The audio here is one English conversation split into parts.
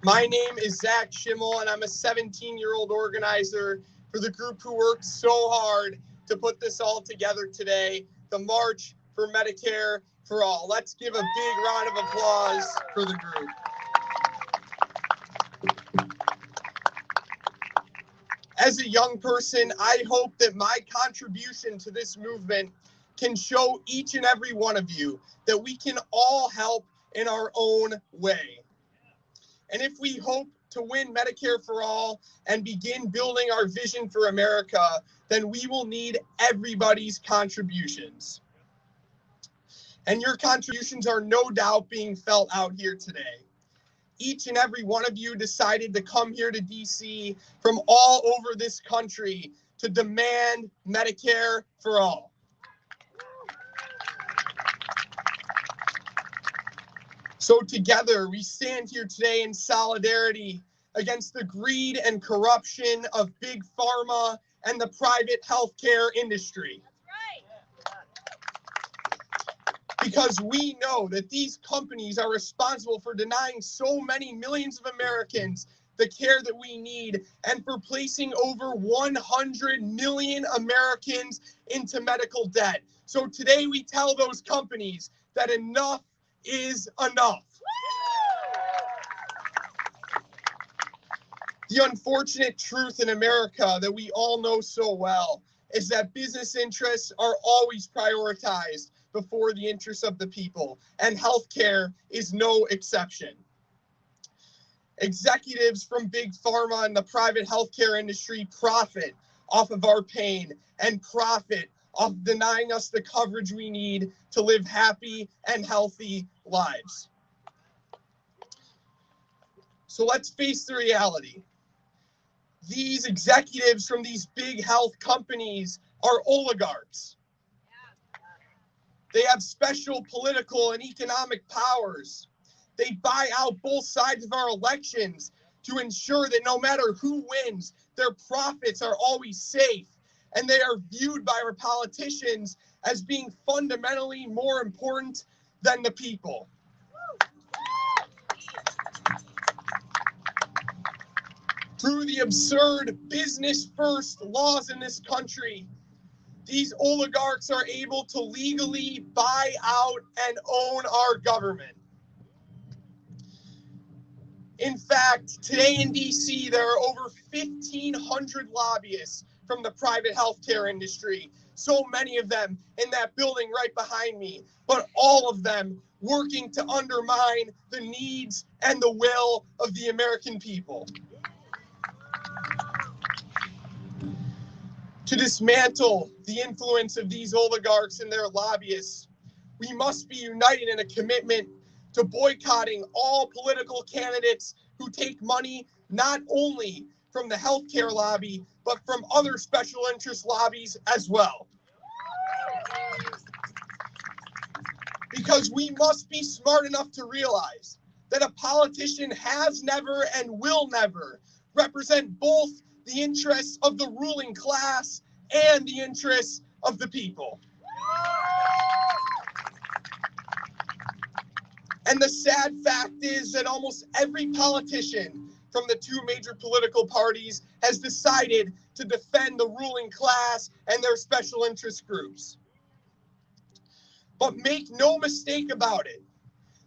My name is Zach Schimel, and I'm a 17-year-old organizer for the group who worked so hard to put this all together today, the March for Medicare for All. Let's give a big round of applause for the group. As a young person, I hope that my contribution to this movement can show each and every one of you that we can all help in our own way. And if we hope to win Medicare for All and begin building our vision for America, then we will need everybody's contributions. And your contributions are no doubt being felt out here today. Each and every one of you decided to come here to DC from all over this country to demand Medicare for all. So together, we stand here today in solidarity against the greed and corruption of big pharma and the private healthcare industry. Because we know that these companies are responsible for denying so many millions of Americans the care that we need and for placing over 100 million Americans into medical debt. So today we tell those companies that enough is enough. The unfortunate truth in America that we all know so well is that business interests are always prioritized before the interests of the people, and healthcare is no exception. Executives from big pharma and the private healthcare industry profit off of our pain and profit off denying us the coverage we need to live happy and healthy lives. So let's face the reality. These executives from these big health companies are oligarchs. They have special political and economic powers. They buy out both sides of our elections to ensure that no matter who wins, their profits are always safe. And they are viewed by our politicians as being fundamentally more important than the people. Through the absurd business-first laws in this country, these oligarchs are able to legally buy out and own our government. In fact, today in DC, there are over 1,500 lobbyists from the private healthcare industry. So many of them in that building right behind me, but all of them working to undermine the needs and the will of the American people. To dismantle the influence of these oligarchs and their lobbyists, we must be united in a commitment to boycotting all political candidates who take money not only from the healthcare lobby, but from other special interest lobbies as well. Because we must be smart enough to realize that a politician has never and will never represent both the interests of the ruling class and the interests of the people. And the sad fact is that almost every politician from the two major political parties has decided to defend the ruling class and their special interest groups. But make no mistake about it.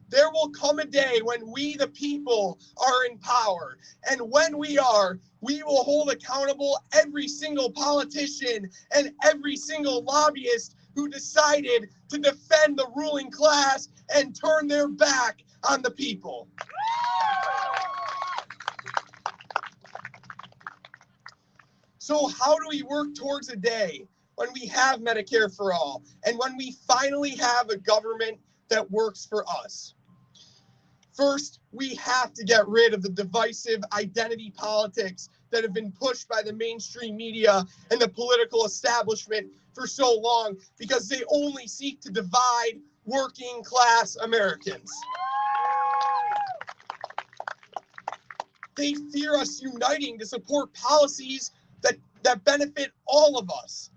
There will come a day when we, the people, are in power. And when we are, we will hold accountable every single politician and every single lobbyist who decided to defend the ruling class and turn their back on the people. So how do we work towards a day when we have Medicare for all and when we finally have a government that works for us? First, we have to get rid of the divisive identity politics that have been pushed by the mainstream media and the political establishment for so long because they only seek to divide working class Americans. They fear us uniting to support policies that benefit all of us.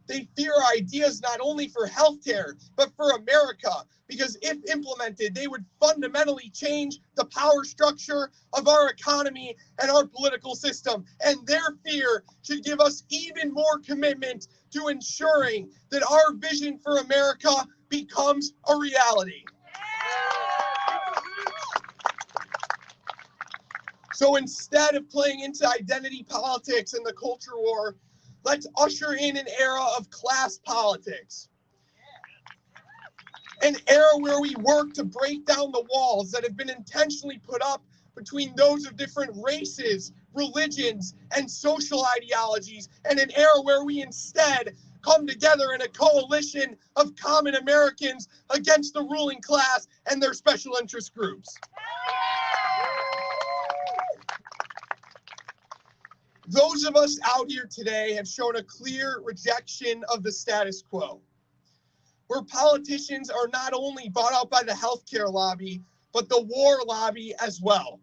They fear our ideas not only for healthcare, but for America, because if implemented, they would fundamentally change the power structure of our economy and our political system. And their fear should give us even more commitment to ensuring that our vision for America becomes a reality. So instead of playing into identity politics and the culture war, let's usher in an era of class politics. An era where we work to break down the walls that have been intentionally put up between those of different races, religions, and social ideologies, and an era where we instead come together in a coalition of common Americans against the ruling class and their special interest groups. Those of us out here today have shown a clear rejection of the status quo, where politicians are not only bought out by the healthcare lobby, but the war lobby as well.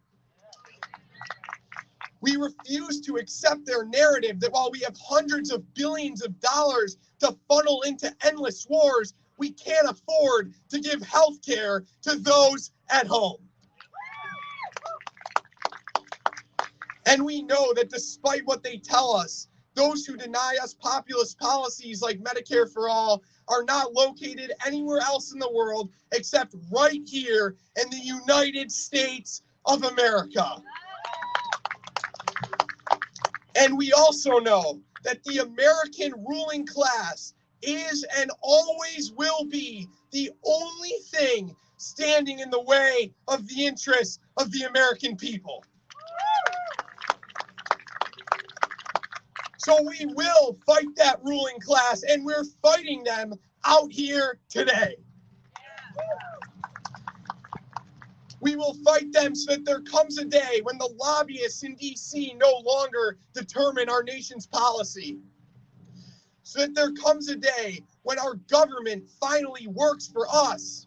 We refuse to accept their narrative that while we have hundreds of billions of dollars to funnel into endless wars, we can't afford to give healthcare to those at home. And we know that despite what they tell us, those who deny us populist policies like Medicare for All are not located anywhere else in the world except right here in the United States of America. And we also know that the American ruling class is and always will be the only thing standing in the way of the interests of the American people. So we will fight that ruling class, and we're fighting them out here today. We will fight them so that there comes a day when the lobbyists in DC no longer determine our nation's policy. So that there comes a day when our government finally works for us.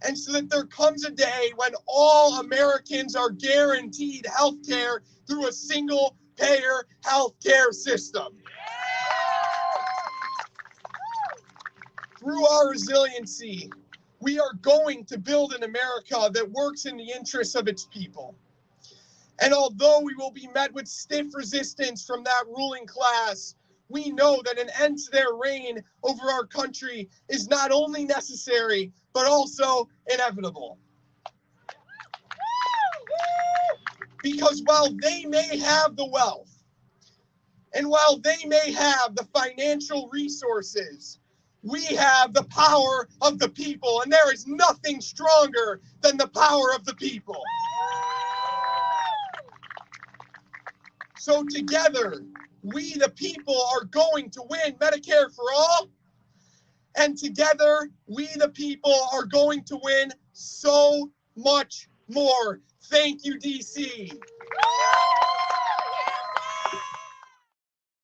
And so that there comes a day when all Americans are guaranteed health care through a single payer health care system. Through our resiliency, we are going to build an America that works in the interests of its people. And although we will be met with stiff resistance from that ruling class, we know that an end to their reign over our country is not only necessary, but also inevitable. Because while they may have the wealth, and while they may have the financial resources, we have the power of the people, and there is nothing stronger than the power of the people. So together, we the people are going to win Medicare for all, and together, we the people are going to win so much more. Thank you, DC.